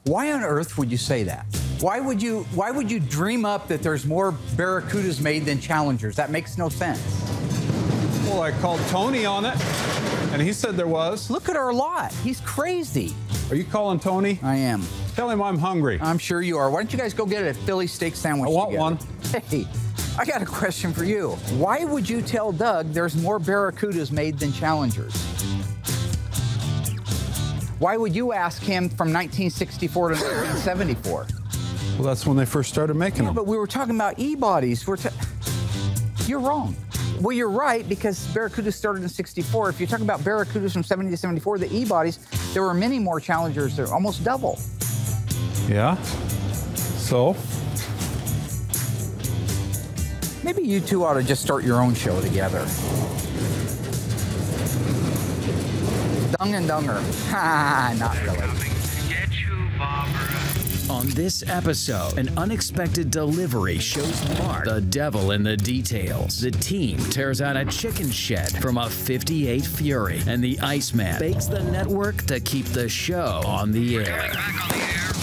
Why on earth would you say that? Why would you dream up that there's more Barracudas made than Challengers? That makes no sense. Well, I called Tony on it, and he said there was. Look at our lot. He's crazy. Are you calling Tony? I am. Tell him I'm hungry. I'm sure you are. Why don't you guys go get a Philly steak sandwich I want together? one. Hey, I got a question for you. Why would you tell Doug there's more Barracudas made than Challengers? Why would you ask him from 1964 to 1974? Well, that's when they first started making them. But we were talking about E-bodies. You're wrong. Well, you're right, because Barracudas started in 64. If you're talking about Barracudas from 70 to 74, the E-bodies, there were many more Challengers. They're almost double. Yeah? So? Maybe you two ought to just start your own show together. Dung and Dunger. Ha, not really. Get you, Barbara. On this episode, an unexpected delivery shows Mark the devil in the details. The team tears out a chicken shed from a 58 Fury, and the Iceman bakes the network to keep the show on the air. Back on the air.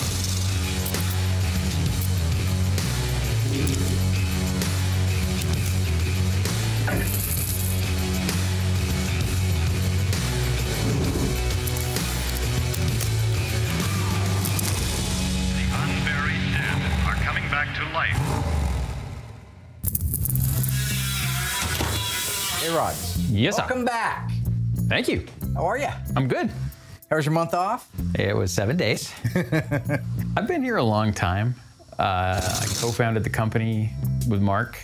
To life. Hey, Rod. Yes, Welcome sir. back. Thank you. How are you? I'm good. How was your month off? It was 7 days. I've been here a long time. I co-founded the company with Mark.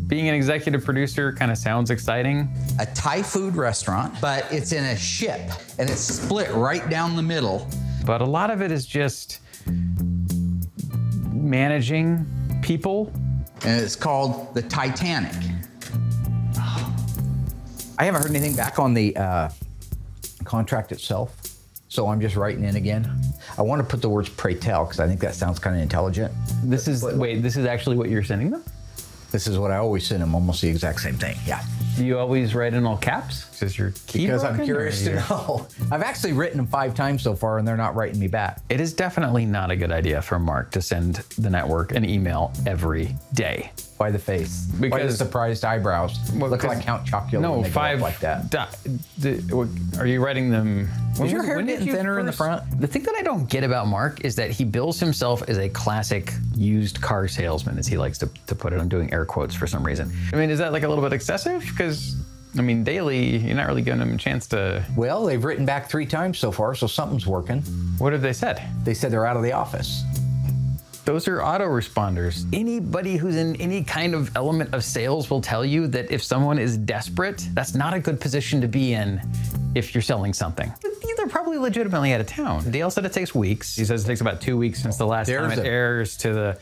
Being an executive producer kind of sounds exciting. A Thai food restaurant, but it's in a ship, and it's split right down the middle. But a lot of it is just managing people. And it's called the Titanic. I haven't heard anything back on the contract itself, so I'm just writing in again. I want to put the words "pray tell" because I think that sounds kind of intelligent. This is actually what you're sending them? This is what I always send them, almost the exact same thing. Yeah. Do you always write in all caps? Is your key Because I'm broken, curious to know. I've actually written them 5 times so far, and they're not writing me back. It is definitely not a good idea for Mark to send the network an email every day. Why the face? Why the Because- surprised eyebrows? Well, Look like Count Chocula No, when they go up 5 like that. Are you writing them? Was your hair when did getting you thinner in the first- front? The thing that I don't get about Mark is that he bills himself as a classic used car salesman, as he likes to put it. I'm doing air quotes for some reason. I mean, is that like a little bit excessive? Because, I mean, daily, you're not really giving him a chance to... Well, they've written back 3 times so far, so something's working. What have they said? They said they're out of the office. Those are autoresponders. Anybody who's in any kind of element of sales will tell you that if someone is desperate, that's not a good position to be in if you're selling something. They're probably legitimately out of town. Dale said it takes weeks. He says it takes about 2 weeks since the last time it airs to the,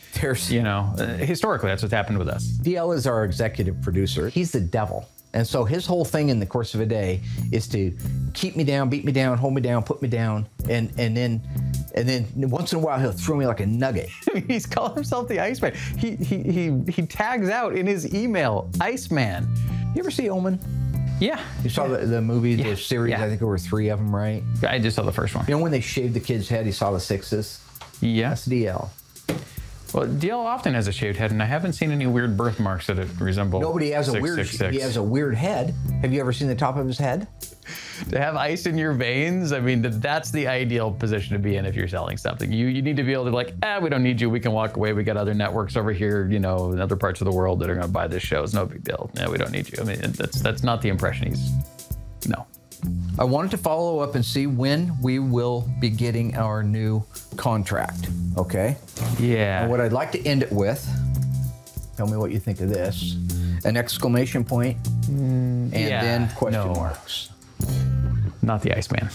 you know, historically, that's what's happened with us. DL is our executive producer. He's the devil. And so his whole thing in the course of a day is to keep me down, beat me down, hold me down, put me down, and then once in a while he'll throw me like a nugget. He's calling himself the Iceman. He tags out in his email, Iceman. You ever see Omen? Yeah. You saw the movie, the series, yeah. I think there were 3 of them, right? I just saw the first one. You know when they shaved the kid's head, he saw the 6s? Yeah. That's DL. Well, DL often has a shaved head, and I haven't seen any weird birthmarks that resemble. Nobody has a 666. he has a weird head. Have you ever seen the top of his head? To have ice in your veins, I mean, that's the ideal position to be in if you're selling something. You need to be able to be like, we don't need you. We can walk away. We got other networks over here, you know, in other parts of the world that are going to buy this show. It's no big deal. Yeah, we don't need you. I mean, that's not the impression no. I wanted to follow up and see when we will be getting our new contract, okay? Yeah. And what I'd like to end it with, tell me what you think of this, an exclamation point, and then question marks. Not the Iceman.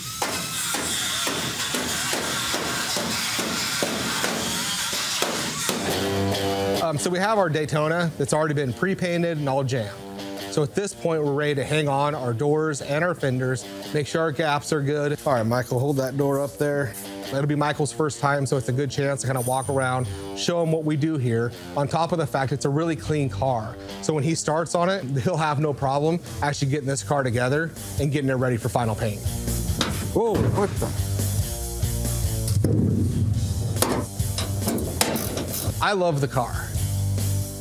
So we have our Daytona that's already been pre-painted and all jammed. So at this point, we're ready to hang on our doors and our fenders, make sure our gaps are good. All right, Michael, hold that door up there. That'll be Michael's first time, so it's a good chance to kind of walk around, show him what we do here, on top of the fact it's a really clean car. So when he starts on it, he'll have no problem actually getting this car together and getting it ready for final paint. Whoa, what the? I love the car.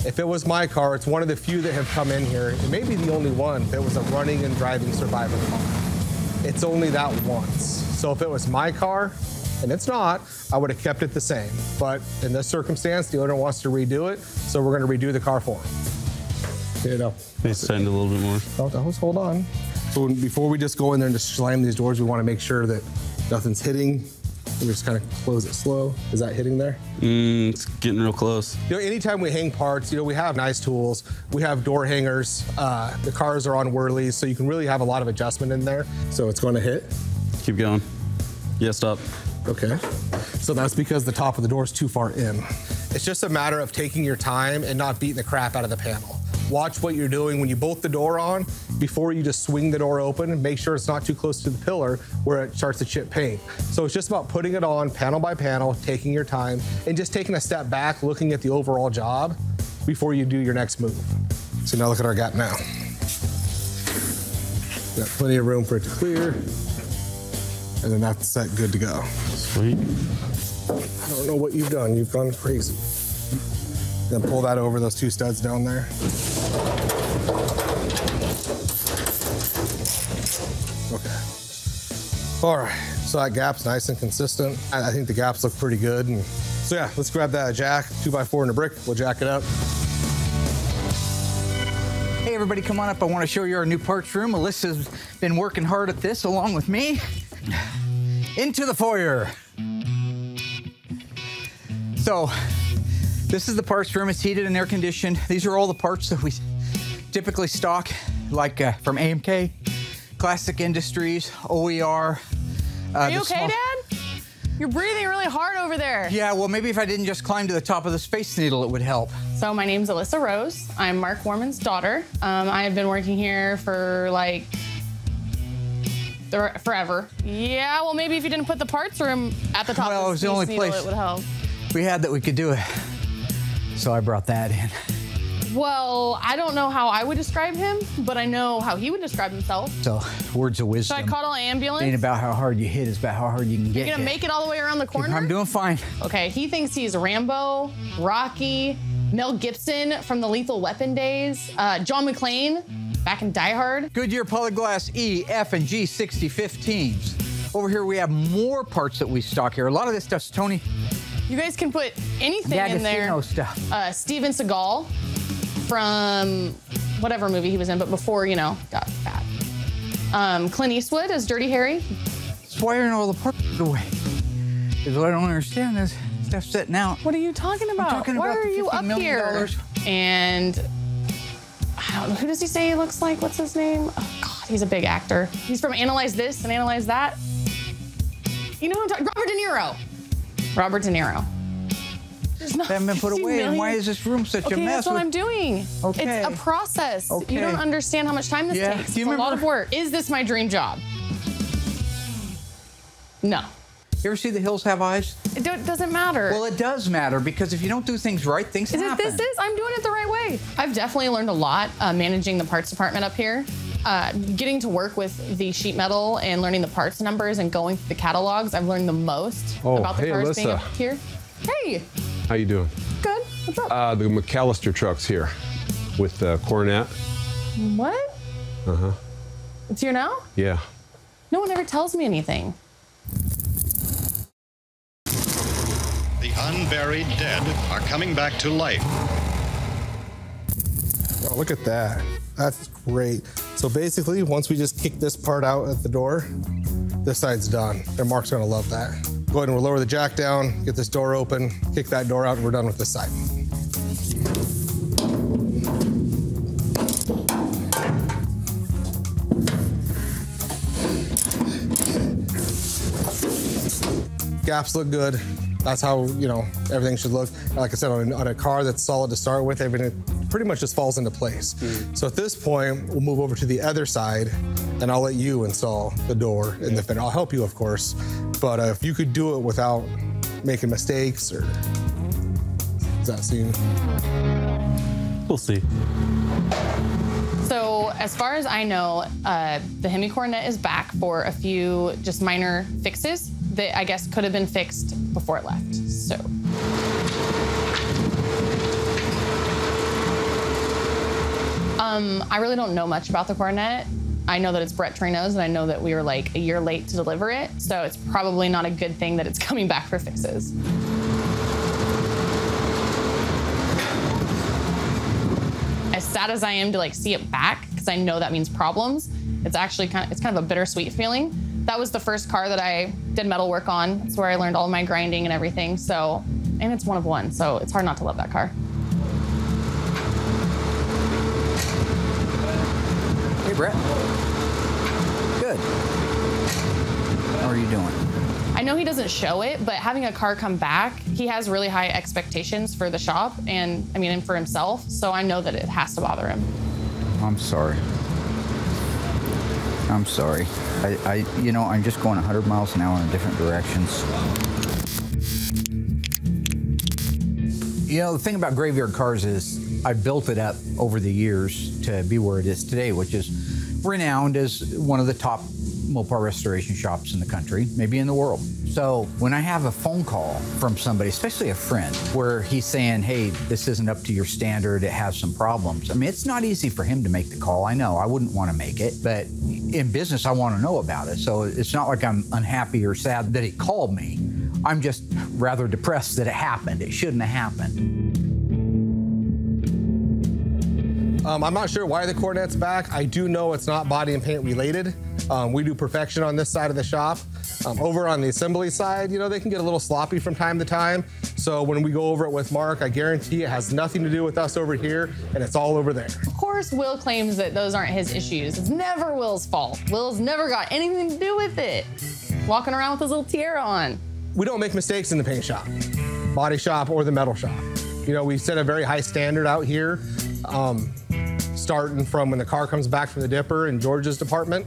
If it was my car, it's one of the few that have come in here. It may be the only one that was a running and driving survivor car. It's only that once. So if it was my car, and it's not, I would have kept it the same. But in this circumstance, the owner wants to redo it, so we're gonna redo the car for him. You know. Let's tighten it a little bit more. Hold on. So before we just go in there and just slam these doors, we wanna make sure that nothing's hitting. We just kind of close it slow. Is that hitting there? It's getting real close. You know, anytime we hang parts, you know, we have nice tools. We have door hangers. The cars are on whirlies, so you can really have a lot of adjustment in there. So it's going to hit. Keep going. Yeah, stop. Okay. So that's because the top of the door is too far in. It's just a matter of taking your time and not beating the crap out of the panel. Watch what you're doing when you bolt the door on. Before you just swing the door open, make sure it's not too close to the pillar where it starts to chip paint. So it's just about putting it on panel by panel, taking your time, and just taking a step back, looking at the overall job before you do your next move. So now look at our gap now. Got plenty of room for it to clear. And then that's set good to go. Sweet. I don't know what you've done. You've gone crazy. Then pull that over those two studs down there. Okay. All right, so that gap's nice and consistent. I think the gaps look pretty good. And so yeah, let's grab that jack, 2x4 and a brick. We'll jack it up. Hey everybody, come on up. I want to show you our new parts room. Alyssa's been working hard at this along with me. Into the foyer. So, this is the parts room. It's heated and air conditioned. These are all the parts that we typically stock, like from AMK, Classic Industries, OER. Are you okay, Dad? You're breathing really hard over there. Yeah, well, maybe if I didn't just climb to the top of the Space Needle, it would help. So my name's Alyssa Rose. I'm Mark Warman's daughter. I have been working here for like forever. Yeah, well, maybe if you didn't put the parts room at the top of the Space Needle, it would help. We had that we could do it. So I brought that in. Well, I don't know how I would describe him, but I know how he would describe himself. So, words of wisdom. Should I call an ambulance? It ain't about how hard you hit, it's about how hard you can get. You're gonna make it all the way around the corner? I'm doing fine. Okay, he thinks he's Rambo, Rocky, Mel Gibson from the Lethal Weapon days, John McClane back in Die Hard. Goodyear Polyglass E, F, and G 6015s. Over here we have more parts that we stock here. A lot of this stuff's Tony. You guys can put anything in there. Stuff. Steven Seagal from whatever movie he was in, but before, you know, got fat. Clint Eastwood as Dirty Harry. That's why you're in all the parts away. Because what I don't understand is stuff sitting out. What are you talking about? I'm talking why about are you up here? And I don't know, who does he say he looks like? What's his name? Oh God, he's a big actor. He's from Analyze This and Analyze That. You know who I'm talking? Robert De Niro. Robert De Niro. They haven't been put away, and why is this room such a mess? Okay, that's what I'm doing. Okay. It's a process. Okay. You don't understand how much time this takes. It's a lot of work. Is this my dream job? No. You ever see The Hills Have Eyes? It doesn't matter. Well, it does matter, because if you don't do things right, things happen. I'm doing it the right way. I've definitely learned a lot managing the parts department up here. Getting to work with the sheet metal and learning the parts numbers and going through the catalogs, I've learned the most about the cars being up here. Hey. How you doing? Good. What's up? The McAllister truck's here with Cornet. What? Uh-huh. It's here now? Yeah. No one ever tells me anything. The unburied dead are coming back to life. Oh, look at that. That's great. So basically, once we just kick this part out at the door, this side's done. And Mark's gonna love that. Go ahead and we'll lower the jack down, get this door open, kick that door out, and we're done with this side. Gaps look good. That's how, you know, everything should look. Like I said, on a car that's solid to start with, everything pretty much just falls into place. So at this point, we'll move over to the other side, and I'll let you install the door and the fender. I'll help you, of course, but if you could do it without making mistakes, or does that seem? We'll see. So as far as I know, the Hemi Coronet is back for a few just minor fixes. that I guess could have been fixed before it left. So. I really don't know much about the Coronet. I know that it's Brett Trino's, and I know that we were like a year late to deliver it, so it's probably not a good thing that it's coming back for fixes. As sad as I am to like see it back, because I know that means problems, it's actually kind of a bittersweet feeling. That was the first car that I did metal work on. It's where I learned all my grinding and everything. So, and it's one of one, so it's hard not to love that car. Hey, Brett. Good. How are you doing? I know he doesn't show it, but having a car come back, he has really high expectations for the shop and, I mean, and for himself. So I know that it has to bother him. I'm sorry. I'm sorry. You know, I'm just going 100 miles an hour in different directions. You know, the thing about Graveyard Carz is I built it up over the years to be where it is today, which is renowned as one of the top Mopar restoration shops in the country, maybe in the world. So when I have a phone call from somebody, especially a friend, where he's saying, hey, this isn't up to your standard, it has some problems. I mean, it's not easy for him to make the call. I know, I wouldn't want to make it, but in business, I want to know about it. So it's not like I'm unhappy or sad that he called me. I'm just rather depressed that it happened. It shouldn't have happened. I'm not sure why the Coronet's back. I do know it's not body and paint related. We do perfection on this side of the shop. Over on the assembly side, you know, they can get a little sloppy from time to time. So when we go over it with Mark, I guarantee it has nothing to do with us over here, and it's all over there. Of course, Will claims that those aren't his issues. It's never Will's fault. Will's never got anything to do with it. Walking around with his little tiara on. We don't make mistakes in the paint shop, body shop, or the metal shop. You know, we set a very high standard out here, starting from when the car comes back from the dipper in George's department,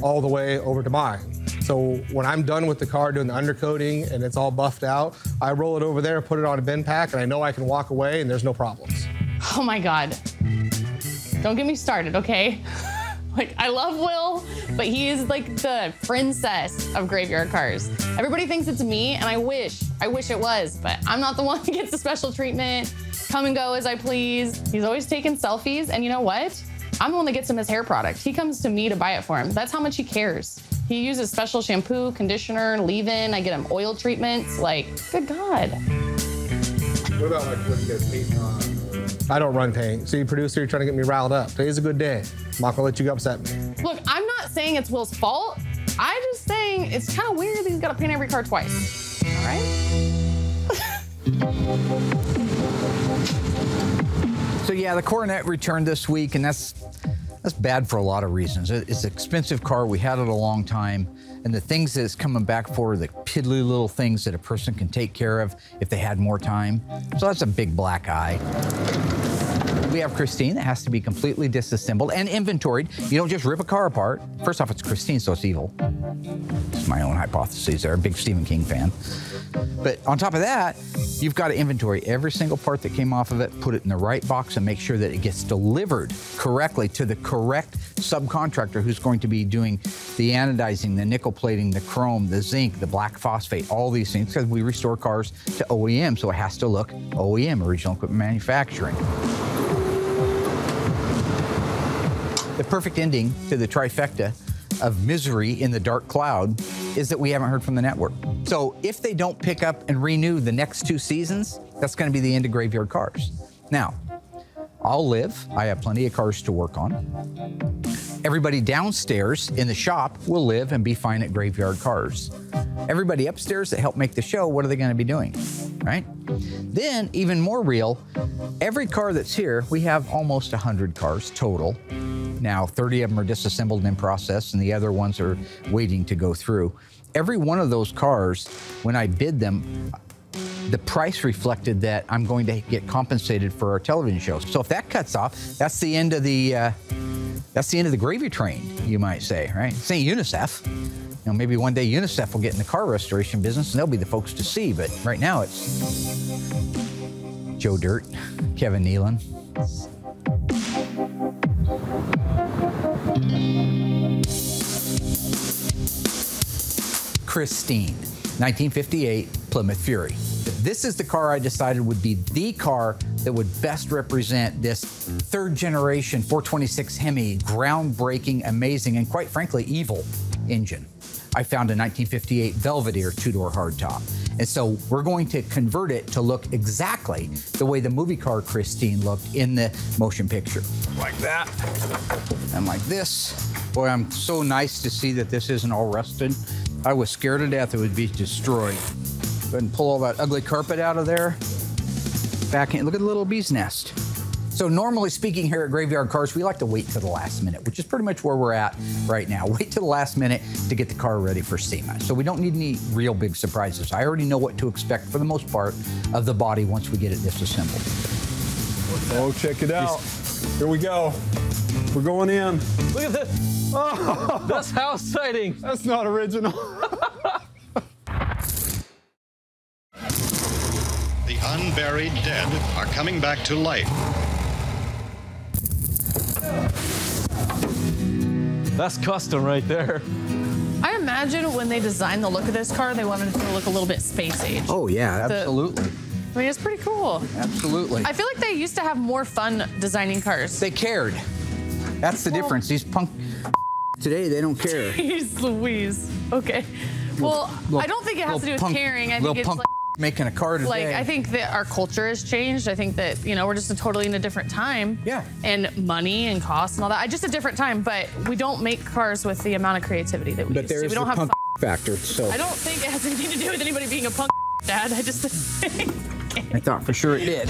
all the way over to mine. So when I'm done with the car doing the undercoating and it's all buffed out, I roll it over there, put it on a bin pack, and I know I can walk away and there's no problems. Oh my God. Don't get me started, okay? Like, I love Will, but he is like the princess of Graveyard Carz. Everybody thinks it's me, and I wish it was, but I'm not the one who gets the special treatment, come and go as I please. He's always taking selfies, and you know what? I'm the one that gets him his hair product. He comes to me to buy it for him. That's how much he cares. He uses special shampoo, conditioner, leave-in. I get him oil treatments. Like, good God. What about like when you guys paint on? I don't run paint. See, producer, you're trying to get me riled up. Today's a good day. I'm not gonna let you upset me. Look, I'm not saying it's Will's fault. I'm just saying it's kind of weird that he's got to paint every car twice. All right? So yeah, the Coronet returned this week, and that's bad for a lot of reasons. It's an expensive car. We had it a long time. And the things that it's coming back for are the piddly little things that a person can take care of if they had more time. So that's a big black eye. We have Christine that has to be completely disassembled and inventoried. You don't just rip a car apart. First off, it's Christine, so it's evil. It's my own hypothesis there, a big Stephen King fan. But on top of that, you've got to inventory every single part that came off of it, put it in the right box, and make sure that it gets delivered correctly to the correct subcontractor who's going to be doing the anodizing, the nickel plating, the chrome, the zinc, the black phosphate, all these things, because we restore cars to OEM, so it has to look OEM, original equipment manufacturing. The perfect ending to the trifecta of misery in the dark cloud is that we haven't heard from the network. So if they don't pick up and renew the next 2 seasons, that's going to be the end of Graveyard Carz. Now, I'll live. I have plenty of cars to work on. Everybody downstairs in the shop will live and be fine at Graveyard Carz. Everybody upstairs that helped make the show, what are they going to be doing, right? Then, even more real, every car that's here, we have almost 100 cars total. Now, 30 of them are disassembled and in process, and the other ones are waiting to go through. Every one of those cars, when I bid them, the price reflected that I'm going to get compensated for our television shows. So if that cuts off, that's the end of the gravy train, you might say, right? This ain't UNICEF. You know, maybe one day UNICEF will get in the car restoration business and they'll be the folks to see, but right now it's Joe Dirt, Kevin Nealon. Christine. 1958 Plymouth Fury. This is the car I decided would be the car that would best represent this third generation 426 Hemi, groundbreaking, amazing, and quite frankly, evil engine. I found a 1958 Belvedere two-door hardtop. And so we're going to convert it to look exactly the way the movie car Christine looked in the motion picture. Like that, and like this. Boy, I'm so nice to see that this isn't all rusted. I was scared to death it would be destroyed. Go ahead and pull all that ugly carpet out of there. Back in, look at the little bee's nest. So normally speaking here at Graveyard Carz, we like to wait to the last minute, which is pretty much where we're at right now. Wait to the last minute to get the car ready for SEMA. So we don't need any real big surprises. I already know what to expect for the most part of the body once we get it disassembled. Oh, check it out. Here we go. We're going in. Look at this. Oh, that's house sighting. That's not original. The unburied dead are coming back to life. That's custom right there. I imagine when they designed the look of this car, they wanted it to look a little bit space age. Oh yeah, absolutely. I mean, it's pretty cool. Absolutely. I feel like they used to have more fun designing cars. They cared. That's the difference. These punk today, they don't care. Jeez Louise. Okay. Well, I don't think it has to do with caring. I think it's like making a car today. Like, I think that our culture has changed. I think that, you know, we're just totally in a different time. Yeah. And money and cost and all that. Just a different time, but we don't make cars with the amount of creativity that we used to. We don't have punk factor, so. I don't think it has anything to do with anybody being a punk dad. I just think. I thought for sure it did.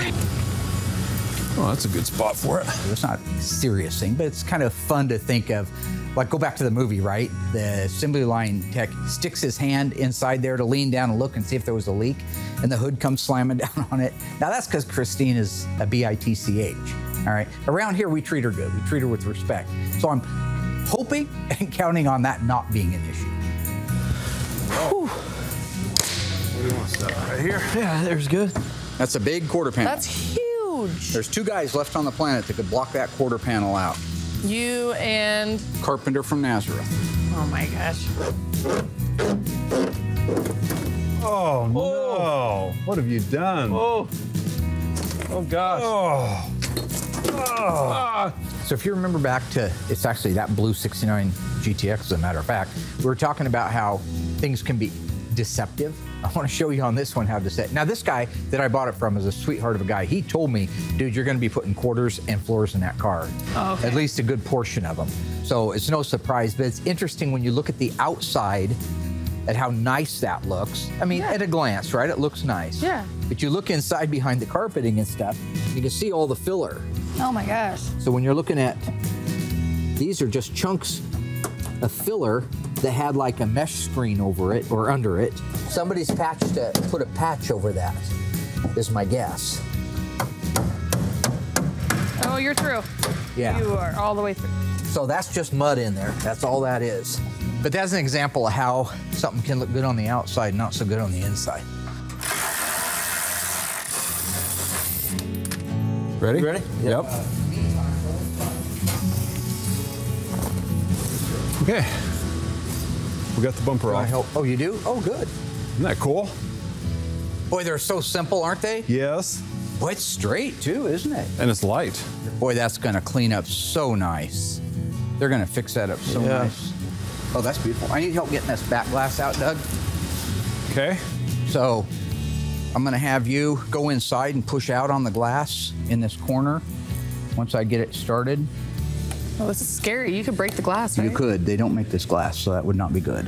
Oh, that's a good spot for it. It's not a serious thing, but it's kind of fun to think of. Like, go back to the movie, right? The assembly line tech sticks his hand inside there to lean down and look and see if there was a leak, and the hood comes slamming down on it. Now, that's because Christine is a BITCH, all right? Around here, we treat her good. We treat her with respect. So I'm hoping and counting on that not being an issue. Oh. What do you want to set right here? Yeah, there's good. That's a big quarter panel. That's huge. There's two guys left on the planet that could block that quarter panel out. You and Carpenter from Nazareth. Oh my gosh. Oh no! What have you done? Oh! Oh gosh! Oh! Oh! So if you remember back to, it's actually that blue 69 GTX, as a matter of fact, we were talking about how things can be deceptive. I want to show you on this one how deceptive. Now this guy that I bought it from is a sweetheart of a guy. He told me, dude, you're going to be putting quarters and floors in that car. Oh, okay. At least a good portion of them. So it's no surprise, but it's interesting when you look at the outside at how nice that looks. I mean, at a glance, right? It looks nice. Yeah. But you look inside behind the carpeting and stuff, you can see all the filler. Oh my gosh. So when you're looking at, these are just chunks of filler that had like a mesh screen over it or under it. Somebody's put a patch over that, is my guess. Oh, you're through. Yeah. You are all the way through. So that's just mud in there. That's all that is. But that's an example of how something can look good on the outside, not so good on the inside. Ready? You ready? Yep. Okay. We got the bumper off. Oh, you do? Oh, good. Isn't that cool? Boy, they're so simple, aren't they? Yes. Boy, it's straight too, isn't it? And it's light. Boy, that's gonna clean up so nice. They're gonna fix that up so nice. Oh, that's beautiful. I need help getting this back glass out, Doug. Okay. So I'm gonna have you go inside and push out on the glass in this corner once I get it started. Oh, this is scary. You could break the glass, right? You could. They don't make this glass, so that would not be good.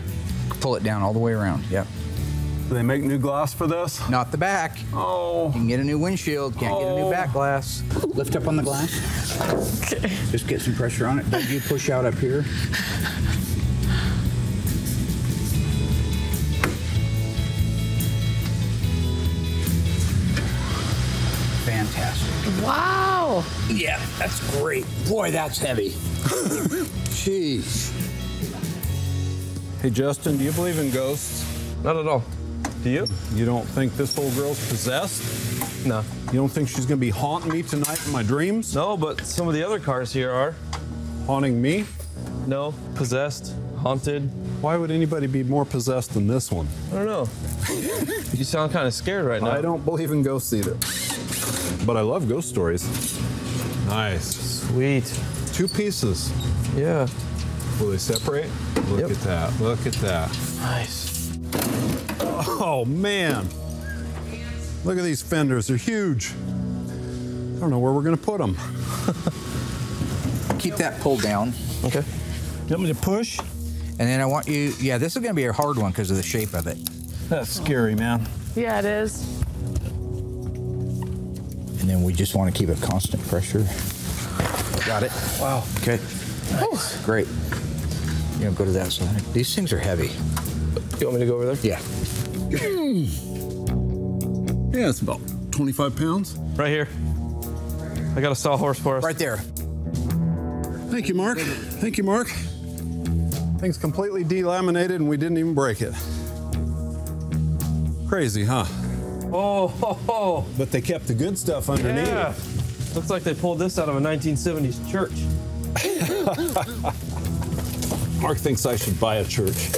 Pull it down all the way around. Yep. Do they make new glass for this? Not the back. Oh. You can get a new windshield. Can't get a new back glass. Lift up on the glass. Okay. Just get some pressure on it. Doug, you push out up here. Fantastic. Wow. Yeah, that's great. Boy, that's heavy. Jeez. Hey, Justin, do you believe in ghosts? Not at all. Do you? You don't think this little girl's possessed? No. You don't think she's gonna be haunting me tonight in my dreams? No, but some of the other cars here are. Haunting me? No, possessed, haunted. Why would anybody be more possessed than this one? I don't know. You sound kind of scared right now. I don't believe in ghosts either. But I love ghost stories. Nice. Sweet. 2 pieces. Yeah. Will they separate? Look at that. Look at that. Nice. Oh, man. Look at these fenders. They're huge. I don't know where we're going to put them. Keep that pulled down. Okay. You want me to push? And then I want you, yeah, this is going to be a hard one because of the shape of it. That's scary, man. Yeah, it is. And then we just want to keep a constant pressure. Got it. Wow. Okay. Nice. Great. You know, go to that side. These things are heavy. You want me to go over there? Yeah. Yeah, it's about 25 pounds. Right here. I got a sawhorse for us. Right there. Thank you, Mark. Thank you, Mark. Thing's completely delaminated and we didn't even break it. Crazy, huh? Oh, ho, ho. But they kept the good stuff underneath. Yeah. Looks like they pulled this out of a 1970s church. Mark thinks I should buy a church.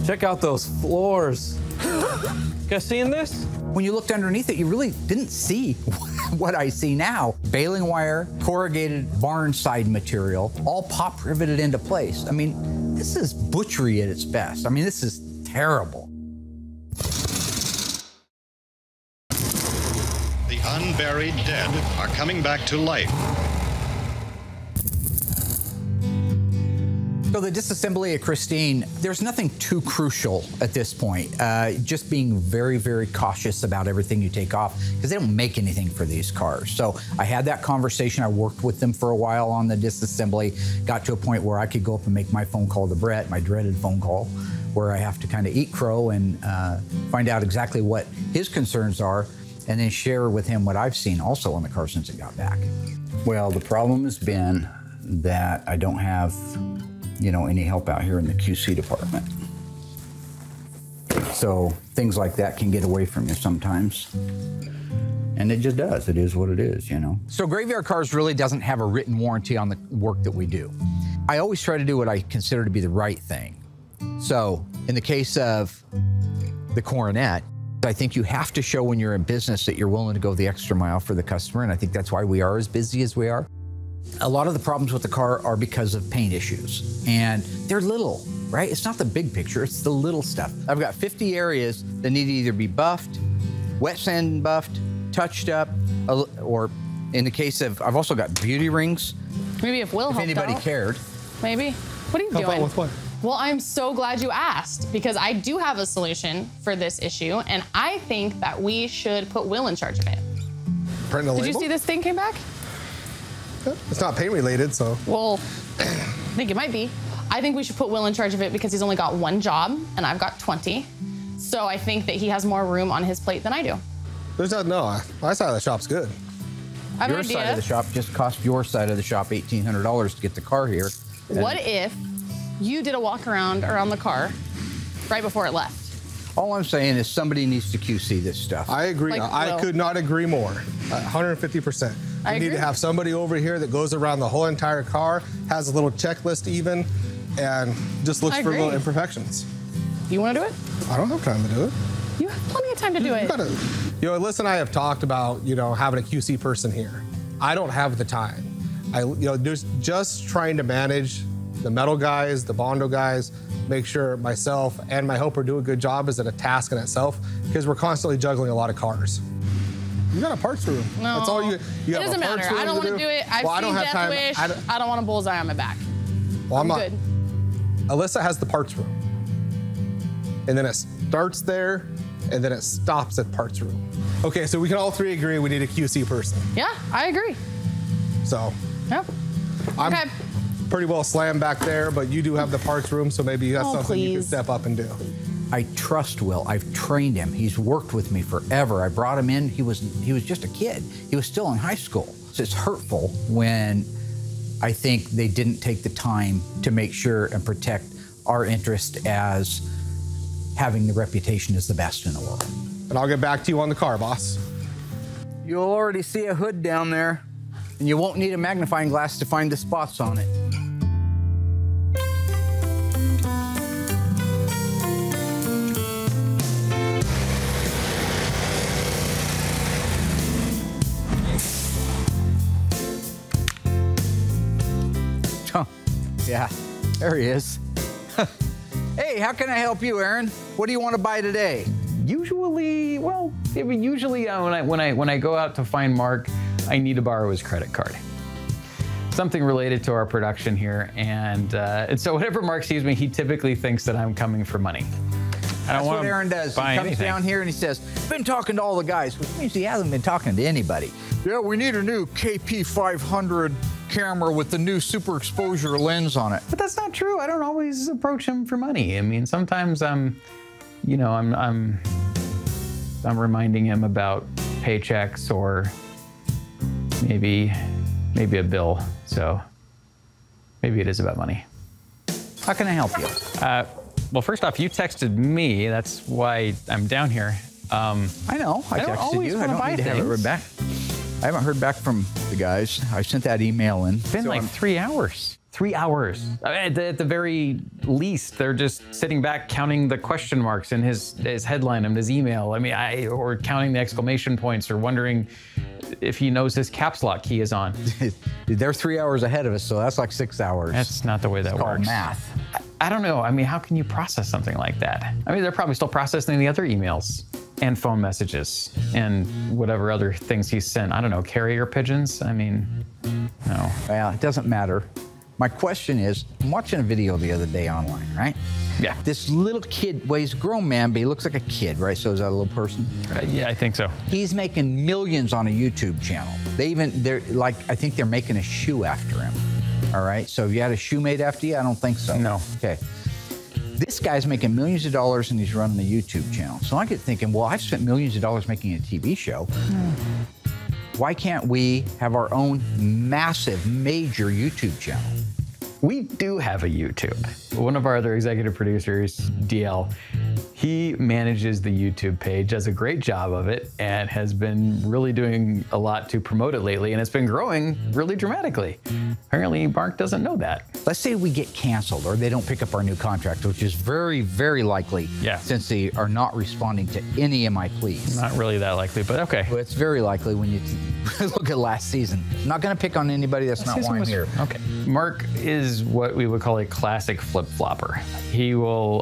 Check out those floors. You guys seeing this? When you looked underneath it, you really didn't see what I see now. Baling wire, corrugated barn side material, all pop riveted into place. I mean, this is butchery at its best. I mean, this is terrible. The unburied dead are coming back to life. So the disassembly of Christine, there's nothing too crucial at this point. Just being very, very cautious about everything you take off because they don't make anything for these cars. So I had that conversation. I worked with them for a while on the disassembly, got to a point where I could go up and make my phone call to Brett, my dreaded phone call, where I have to kind of eat crow and find out exactly what his concerns are and then share with him what I've seen also on the car since it got back. Well, the problem has been that I don't have any help out here in the QC department. So things like that can get away from you sometimes. And it just does. It is what it is, So Graveyard Carz really doesn't have a written warranty on the work that we do. I always try to do what I consider to be the right thing. So in the case of the Coronet, I think you have to show when you're in business that you're willing to go the extra mile for the customer. And I think that's why we are as busy as we are. A lot of the problems with the car are because of paint issues, and they're little, right? It's not the big picture, it's the little stuff. I've got 50 areas that need to either be buffed, wet sand buffed, touched up, or in the case of, I've also got beauty rings. Maybe if Will helped anybody out. cared. Maybe. What are you doing? Help out with what? Well, I'm so glad you asked because I do have a solution for this issue, and I think that we should put Will in charge of it. Print a label? Did you see this thing came back? It's not paint related, so. Well, I think it might be. I think we should put Will in charge of it because he's only got 1 job and I've got 20. So I think that he has more room on his plate than I do. There's no, my side of the shop's good. I have an Your idea. side of the shop just cost your side of the shop $1,800 to get the car here. What if you did a walk around the car right before it left? All I'm saying is somebody needs to QC this stuff. I agree. I could not agree more. 150%. We need to have somebody over here that goes around the whole entire car, has a little checklist even, and just looks for little imperfections. You want to do it? I don't have time to do it. You have plenty of time to do it. Alyssa and I have talked about, having a QC person here. I don't have the time. There's just trying to manage the metal guys, the Bondo guys, make sure myself and my helper do a good job is a task in itself because we're constantly juggling a lot of cars. You got a parts room. No, that's all you it have. doesn't matter. I don't want to do it. I've seen Death Wish. I don't want a bullseye on my back. Well, I'm not. Good. Alyssa has the parts room, and then it starts there, and then it stops at parts room. Okay, so we can all 3 agree we need a QC person. Yeah, I agree. So. Yep. I'm pretty well slammed back there, but you do have the parts room, so maybe you got something you can step up and do. I trust Will. I've trained him. He's worked with me forever. I brought him in. He was just a kid. He was still in high school. So it's hurtful when I think they didn't take the time to make sure and protect our interest as having the reputation as the best in the world. And I'll get back to you on the car, boss. You'll already see a hood down there, and you won't need a magnifying glass to find the spots on it. Yeah, there he is. Hey, how can I help you, Aaron? What do you want to buy today? Usually, well, usually when I go out to find Mark, I need to borrow his credit card. Something related to our production here, and so whenever Mark sees me, he typically thinks that I'm coming for money. That's what Aaron does. He comes down here and he says, been talking to all the guys, which means he hasn't been talking to anybody. Yeah, we need a new KP500 camera with the new super exposure lens on it. But that's not true. I don't always approach him for money. I mean, sometimes I'm reminding him about paychecks or maybe a bill. So maybe it is about money. How can I help you? Well, first off, you texted me. That's why I'm down here. I know. I texted you. I don't need to have it read back. I haven't heard back from the guys. I sent that email in. It's been like 3 hours. 3 hours. At the very least, they're just sitting back counting the question marks in his headline and his email. I mean, or counting the exclamation points or wondering if he knows his caps lock key is on. They're 3 hours ahead of us, so that's like 6 hours. That's not the way that works. Math. I don't know. I mean, how can you process something like that? I mean, they're probably still processing the other emails and phone messages and whatever other things he's sent. I don't know, carrier pigeons? I mean, no. Well, it doesn't matter. My question is, I'm watching a video the other day online, right? Yeah. This little kid, well, he's a grown man, but he looks like a kid, right? So is that a little person? Yeah, I think so. He's making millions on a YouTube channel. I think they're making a shoe after him. All right, so have you had a shoe made after you? I don't think so. No. Okay. This guy's making millions of dollars and he's running a YouTube channel. So I get thinking, well, I've spent millions of dollars making a TV show. Why can't we have our own massive, major YouTube channel? We do have a YouTube. One of our other executive producers, DL, he manages the YouTube page, does a great job of it, and has been really doing a lot to promote it lately, and it's been growing really dramatically. Apparently, Mark doesn't know that. Let's say we get canceled or they don't pick up our new contract, which is very, very likely since they are not responding to any of my pleas. Not really that likely, but okay. Well, it's very likely when you look at last season. I'm not going to pick on anybody that's not why I'm here. Okay. Mark is what we would call a classic flip-flopper. He will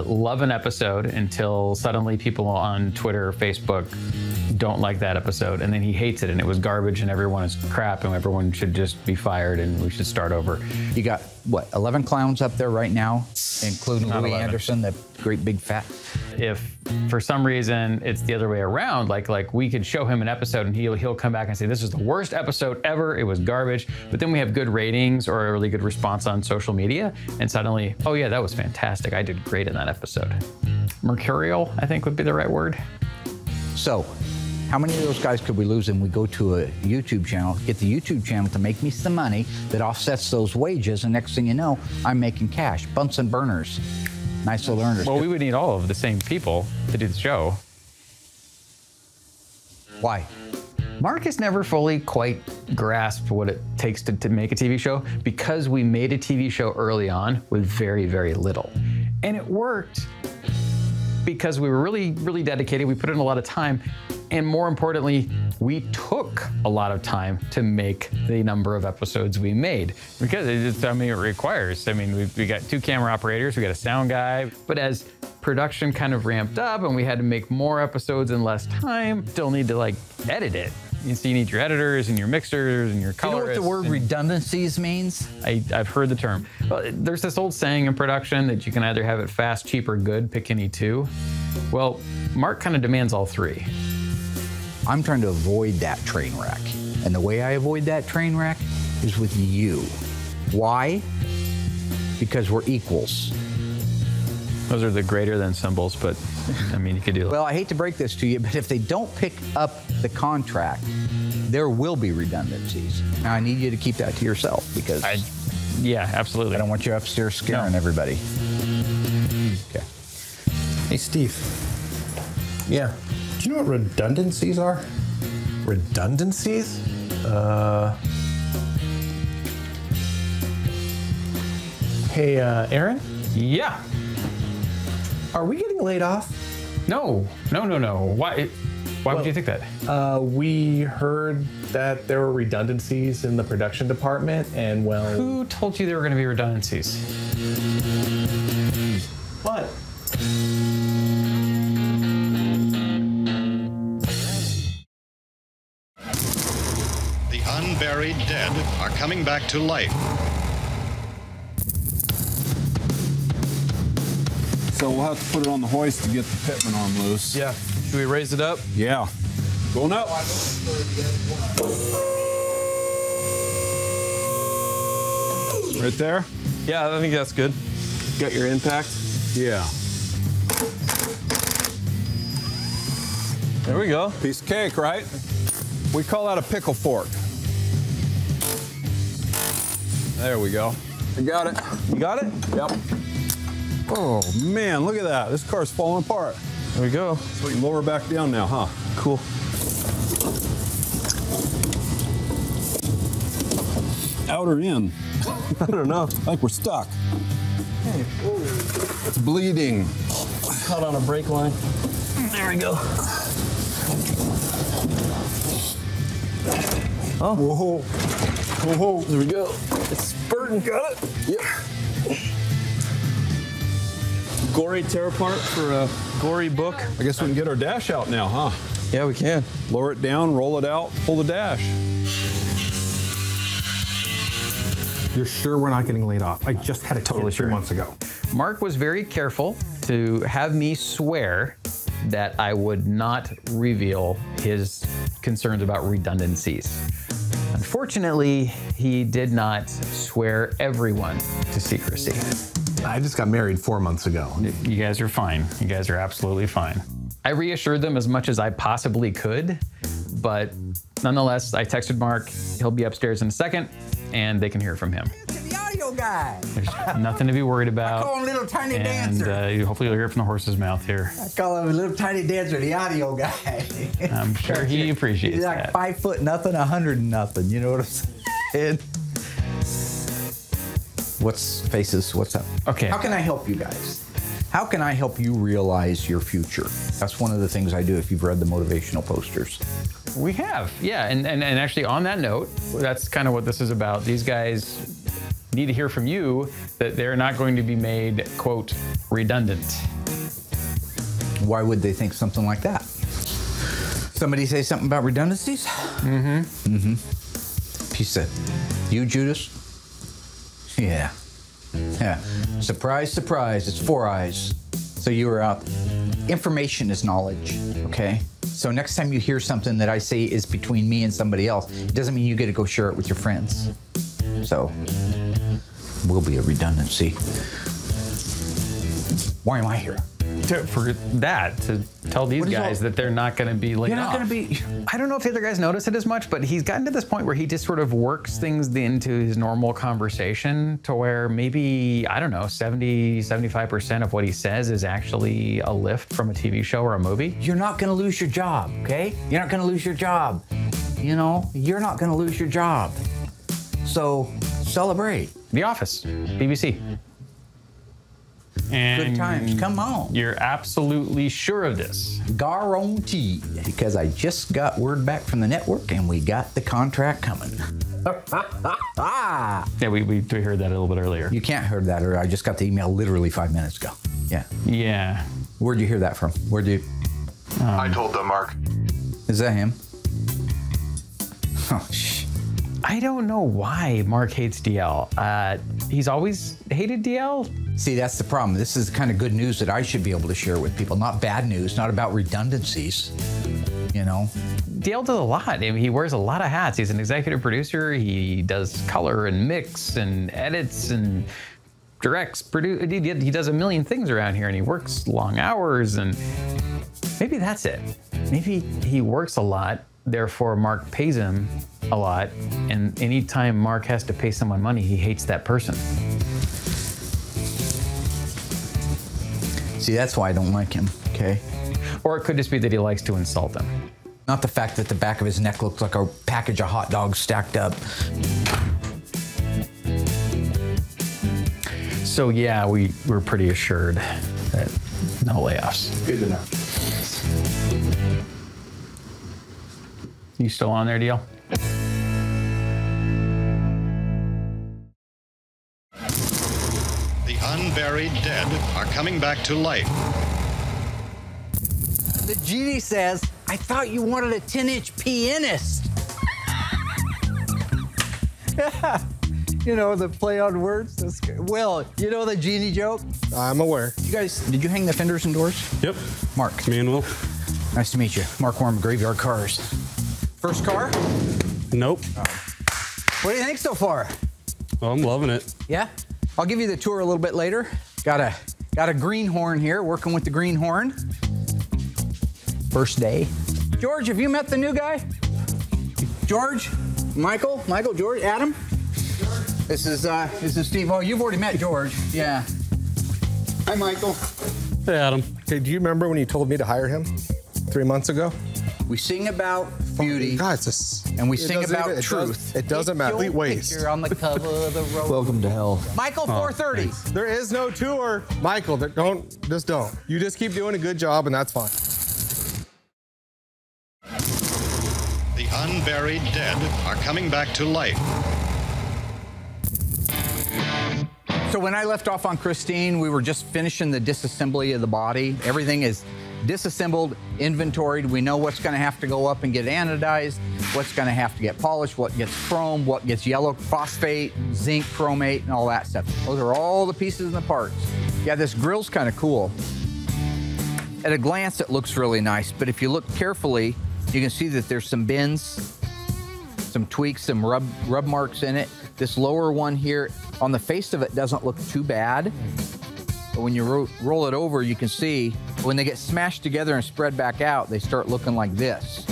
love an episode until suddenly people on Twitter or Facebook don't like that episode, and then he hates it and it was garbage and everyone is crap and everyone should just be fired and we should start over. You got, what, 11 clowns up there right now, including Louis Anderson, the great big fat? If for some reason it's the other way around, like we could show him an episode and he'll come back and say, this is the worst episode ever, it was garbage, but then we have good ratings or a really good response on social media, and suddenly, oh yeah, that was fantastic, I did great in that episode. Mercurial, I think would be the right word. So, how many of those guys could we lose and we go to a YouTube channel, get the YouTube channel to make me some money that offsets those wages, and next thing you know, I'm making cash. Bunsen burners. Nice little earners. Well, we would need all of the same people to do the show. Why? Mark has never fully quite grasped what it takes to make a TV show because we made a TV show early on with very, very little. And it worked because we were really, really dedicated. We put in a lot of time. And more importantly, we took a lot of time to make the number of episodes we made because it requires. We got 2 camera operators, we got a sound guy, but as production kind of ramped up and we had to make more episodes in less time, still need to edit it. So you need your editors and your mixers and your colorists. You know what the word redundancies means? I've heard the term. Well, there's this old saying in production that you can either have it fast, cheap, or good, pick any 2. Well, Mark kind of demands all 3. I'm trying to avoid that train wreck. And the way I avoid that train wreck is with you. Why? Because we're equals. Those are the greater than symbols, but you could do that. Well, I hate to break this to you, but if they don't pick up the contract, there will be redundancies. Now, I need you to keep that to yourself because... Yeah, absolutely. I don't want you upstairs scaring everybody. Okay. Hey, Steve. Yeah. Do you know what redundancies are? Redundancies? Hey, Aaron? Yeah. Are we getting laid off? No. Why? Why would you think that? We heard that there were redundancies in the production department, and well... Who told you there were going to be redundancies? What? The unburied dead are coming back to life. So we'll have to put it on the hoist to get the pitman arm loose. Yeah. Should we raise it up? Yeah. Going up. Right there? Yeah, I think that's good. Got your impact? Yeah. There we go. Piece of cake, right? We call that a pickle fork. There we go. I got it. You got it? Yep. Oh, man, look at that. This car's falling apart. There we go. So we can lower back down now, huh? Cool. Out or in? I don't know. I think we're stuck. Hey. It's bleeding. Caught on a brake line. There we go. Oh. Whoa. Whoa. There we go. It's spurting. Got it? Yep. Gory tear apart for a gory book. I guess we can get our dash out now, huh? Yeah, we can. Lower it down, roll it out, pull the dash. You're sure we're not getting laid off? I just had a totally 3 months ago. Mark was very careful to have me swear that I would not reveal his concerns about redundancies. Unfortunately, he did not swear everyone to secrecy. I just got married 4 months ago. You guys are fine. You guys are absolutely fine. I reassured them as much as I possibly could, but nonetheless, I texted Mark. He'll be upstairs in a second, and they can hear from him. The audio guy. There's nothing to be worried about. I call him Little Tiny Dancer. And hopefully you'll hear it from the horse's mouth here. I call him a Little Tiny Dancer, the audio guy. I'm sure he appreciates He's like that. 5 foot nothing, 100 nothing. You know what I'm saying? What's up? Okay. How can I help you guys? How can I help you realize your future? That's one of the things I do if you've read the motivational posters. We have, yeah. And actually on that note, that's kind of what this is about. These guys need to hear from you that they're not going to be made, quote, redundant. Why would they think something like that? Somebody say something about redundancies? He said, you, Judas? Yeah. Surprise, surprise, it's 4 eyes. So you were out. Information is knowledge, okay? So next time you hear something that I say is between me and somebody else, it doesn't mean you get to go share it with your friends. So, will be a redundancy. Why am I here? For that, to tell these guys that they're not going to be laid off. You're not going to be... I don't know if the other guys notice it as much, but he's gotten to this point where he just sort of works things into his normal conversation to where maybe, I don't know, 70, 75% of what he says is actually a lift from a TV show or a movie. You're not going to lose your job, okay? You're not going to lose your job. You know, you're not going to lose your job. So, celebrate. The Office, BBC. And good times, come on. You're absolutely sure of this? Guaranteed. Because I just got word back from the network and we got the contract coming. Yeah, we heard that a little bit earlier. You can't hear that, or I just got the email literally 5 minutes ago. Yeah. Yeah. Where'd you hear that from? Where'd you? I told them, Mark. Is that him? Oh, shh. I don't know why Mark hates DL. He's always hated DL. See, that's the problem. This is the kind of good news that I should be able to share with people. Not bad news, not about redundancies, you know? DL does a lot. I mean, he wears a lot of hats. He's an executive producer. He does color and mix and edits and directs, he does a million things around here, and he works long hours, and maybe that's it. Maybe he works a lot, therefore Mark pays him a lot, and anytime Mark has to pay someone money, he hates that person. See, that's why I don't like him, okay? Or it could just be that he likes to insult them. Not the fact that the back of his neck looks like a package of hot dogs stacked up. So yeah, we're pretty assured that no layoffs. Good enough. You still on there, Deal? The unburied dead are coming back to life. The genie says, I thought you wanted a 10-inch pianist. You know, the play on words. That's good. Will, you know the genie joke? I'm aware. You guys, did you hang the fenders and doors? Yep. Mark. Me and Will. Nice to meet you. Mark Worm, Graveyard Carz. First car? Nope. What do you think so far? Oh, I'm loving it. Yeah? I'll give you the tour a little bit later. Got a greenhorn here, working with the greenhorn. First day. George, have you met the new guy? George? Michael, George, Adam? This is Steve. Oh, you've already met George. Yeah. Hi, Michael. Hey, Adam. Hey, do you remember when you told me to hire him 3 months ago? We sing about beauty. God, and we sing about truth. It doesn't matter. Complete waste. You're on the cover of the road. Welcome to hell. Michael, 4:30. There is no tour. Michael, don't. You just keep doing a good job, and that's fine. The unburied dead are coming back to life. So when I left off on Christine, we were just finishing the disassembly of the body. Everything is disassembled, inventoried. We know what's going to have to go up and get anodized, what's going to have to get polished, what gets chrome, what gets yellow phosphate, zinc, chromate, and all that stuff. Those are all the pieces and the parts. Yeah, this grill's kind of cool. At a glance, it looks really nice, but if you look carefully, you can see that there's some bends, some tweaks, some rub marks in it. This lower one here, on the face of it, doesn't look too bad. But when you roll it over, you can see when they get smashed together and spread back out, they start looking like this.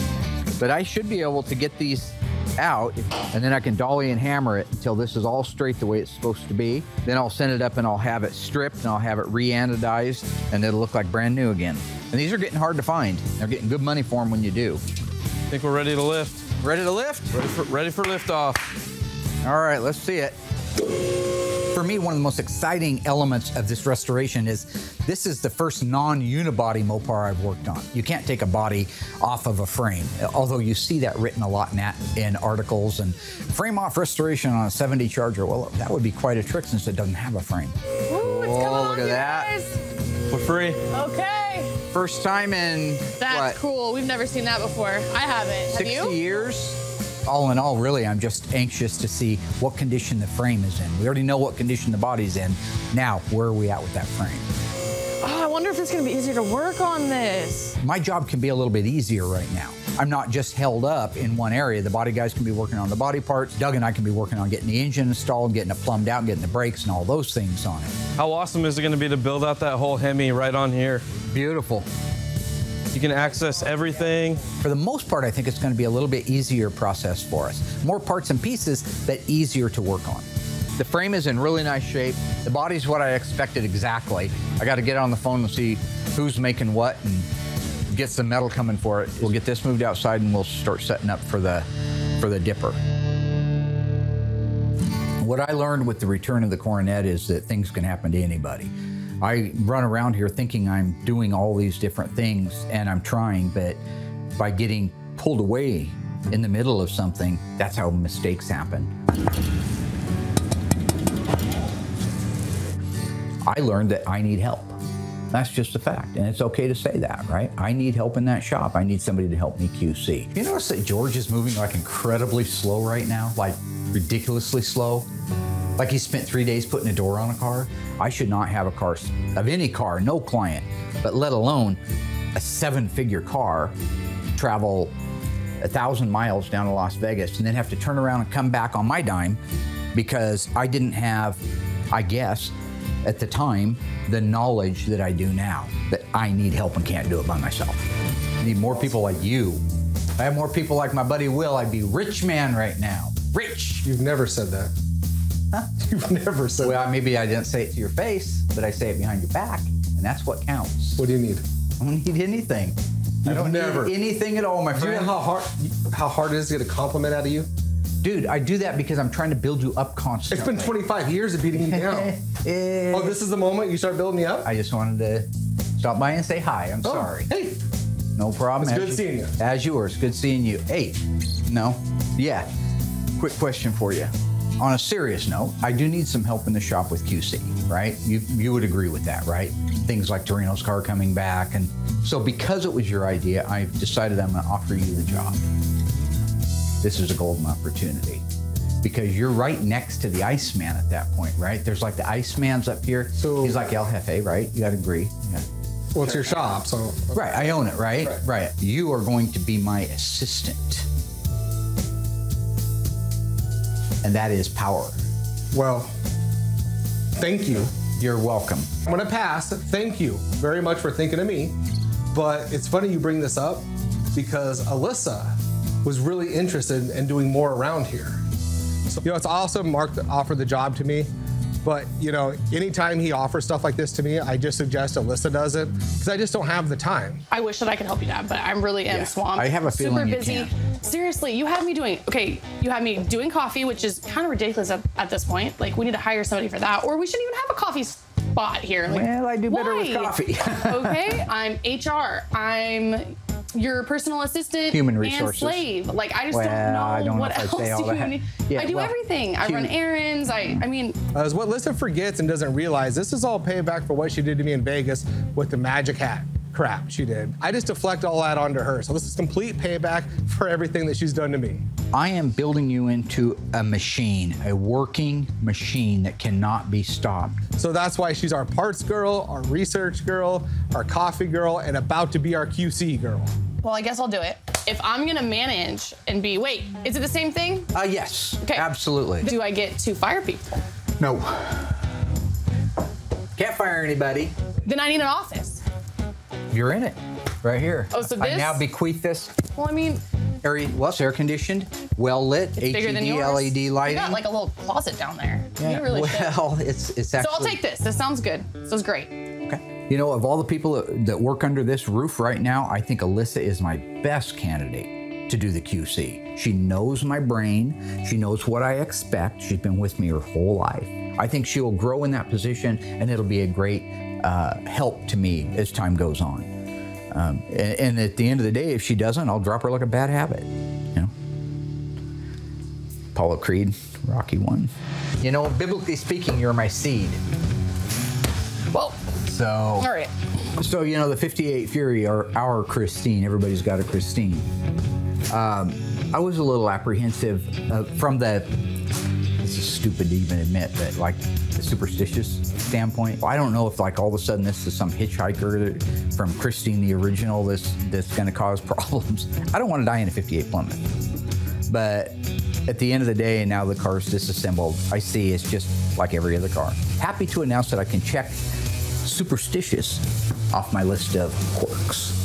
But I should be able to get these out, and then I can dolly and hammer it until this is all straight the way it's supposed to be. Then I'll send it up and I'll have it stripped and I'll have it re-anodized, and it'll look like brand new again. And these are getting hard to find. They're getting good money for them when you do. I think we're ready to lift. Ready to lift? Ready for liftoff. All right, let's see it. For me, one of the most exciting elements of this restoration is this is the first non-unibody Mopar I've worked on. You can't take a body off of a frame, although you see that written a lot in articles and frame off restoration on a 70 Charger. Well, that would be quite a trick since it doesn't have a frame. Ooh, it's coming on, look at that. Guys. We're free. Okay. First time in, That's cool. We've never seen that before. I haven't. 60 Have you? years? All in all, really, I'm just anxious to see what condition the frame is in. We already know what condition the body's in. Now, where are we at with that frame? Oh, I wonder if it's going to be easier to work on this. My job can be a little bit easier right now. I'm not just held up in one area. The body guys can be working on the body parts. Doug and I can be working on getting the engine installed, getting it plumbed out, getting the brakes and all those things on it. How awesome is it going to be to build out that whole Hemi right on here? Beautiful. You can access everything. For the most part, I think it's going to be a little bit easier process for us. More parts and pieces, but easier to work on. The frame is in really nice shape. The body's what I expected exactly. I got to get on the phone and see who's making what and get some metal coming for it. We'll get this moved outside and we'll start setting up for the dipper. What I learned with the return of the Coronet is that things can happen to anybody. I run around here thinking I'm doing all these different things, and I'm trying, but by getting pulled away in the middle of something, that's how mistakes happen. I learned that I need help. That's just a fact, and it's okay to say that, right? I need help in that shop. I need somebody to help me QC. You notice that George is moving like incredibly slow right now, like ridiculously slow? Like he spent 3 days putting a door on a car. I should not have a car of any car, no client, but let alone a 7-figure car, travel 1,000 miles down to Las Vegas and then have to turn around and come back on my dime because I didn't have, I guess, at the time, the knowledge that I do now, that I need help and can't do it by myself. I need more people like you. If I had more people like my buddy Will, I'd be rich man right now. Rich. You've never said that. Huh? You've never said that. Well, maybe I didn't say it to your face, but I say it behind your back, and that's what counts. What do you need? I don't need anything. I don't need anything at all, my friend. Do you know how hard it is to get a compliment out of you? Dude, I do that because I'm trying to build you up constantly. It's been 25 years of beating you down. Oh, this is the moment you start building me up? I just wanted to stop by and say hi. I'm sorry. Hey, No problem. It's good seeing you. As yours. Good seeing you. Hey, no. Yeah. Quick question for you. On a serious note, I do need some help in the shop with QC, right? You would agree with that, right? Things like Torino's car coming back. And so because it was your idea, I've decided I'm going to offer you the job. This is a golden opportunity because you're right next to the Iceman at that point, right? There's like the Iceman's up here. So he's like El Jefe, right? You got to agree. Yeah. Well, it's your shop, so. Right, I own it, right? Right. You are going to be my assistant. And that is power. Well, thank you. You're welcome. I'm gonna pass. Thank you very much for thinking of me. But it's funny you bring this up because Alyssa was really interested in doing more around here. So, it's awesome Mark offered the job to me, but anytime he offers stuff like this to me, I just suggest Alyssa does it because I just don't have the time. I wish that I could help you, Dad, but I really am swamped. I have a feeling super you busy. can't. Seriously, you have me doing doing coffee, which is kind of ridiculous at this point. Like, we need to hire somebody for that, or we shouldn't even have a coffee spot here. Like, well, I do better with why? coffee. Okay, I'm HR. I'm your personal assistant, human resources, and slave. Like, I just don't know what else you need. Yeah, I do everything. I run errands. I mean. As what Alyssa forgets and doesn't realize, this is all payback for what she did to me in Vegas with the magic hat crap she did. I just deflect all that onto her. So this is complete payback for everything that she's done to me. I am building you into a machine, a working machine that cannot be stopped. So that's why she's our parts girl, our research girl, our coffee girl, and about to be our QC girl. Well, I guess I'll do it. If I'm gonna manage and wait, is it the same thing? Yes, okay. Absolutely. Do I get to fire people? No. Can't fire anybody. Then I need an office. You're in it, right here. Oh, so this? I now bequeath this. Well, I mean. It's air conditioned, well lit, HED, LED lighting. You got like a little closet down there. Yeah, you really it's actually. So I'll take this. This sounds good. This is great. Okay. Of all the people that work under this roof right now, I think Alyssa is my best candidate to do the QC. She knows my brain. She knows what I expect. She's been with me her whole life. I think she will grow in that position, and it'll be a great help to me as time goes on. And at the end of the day, if she doesn't, I'll drop her like a bad habit. Apollo Creed, Rocky 1. Biblically speaking, you're my seed. Well. So. All right. So the 58 Fury are our Christine. Everybody's got a Christine. I was a little apprehensive from the. This is stupid to even admit, but like the superstitious standpoint. I don't know if like all of a sudden this is some hitchhiker from Christine the original that's going to cause problems. I don't want to die in a 58 Plymouth. But at the end of the day, and now the car's disassembled, I see it's just like every other car. Happy to announce that I can check superstitious off my list of quirks.